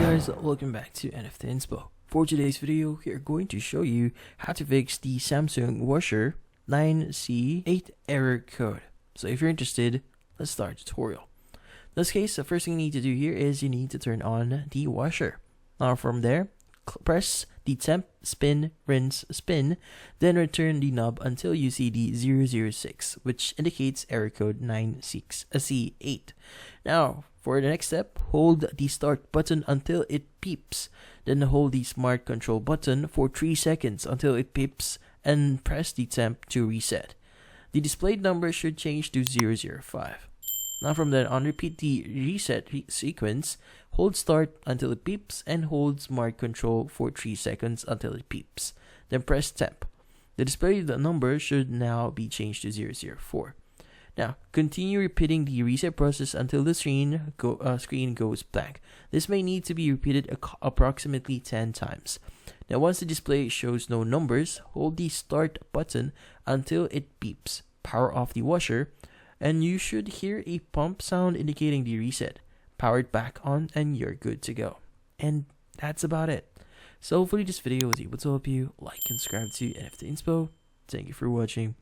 guys, welcome back to NFT Inspo. For today's video, we are going to show you how to fix the Samsung washer 9C8 error code. So if you're interested, let's start the tutorial. In this case, the first thing you need to do here is you need to turn on the washer. Now from there, press the temp, spin, rinse, spin, then return the knob until you see the 006, which indicates error code 9C8. Now, for the next step, hold the start button until it beeps. Then hold the smart control button for 3 seconds until it beeps and press the temp to reset. The displayed number should change to 005. Now from then on, repeat the reset sequence. Hold start until it beeps and hold smart control for 3 seconds until it beeps. Then press temp. The displayed number should now be changed to 004. Now, continue repeating the reset process until the screen goes blank. This may need to be repeated approximately 10 times. Now, once the display shows no numbers, hold the start button until it beeps. Power off the washer, and you should hear a pump sound indicating the reset. Power it back on, and you're good to go. And that's about it. So hopefully this video was able to help you. Like and subscribe to NFT Inspo. Thank you for watching.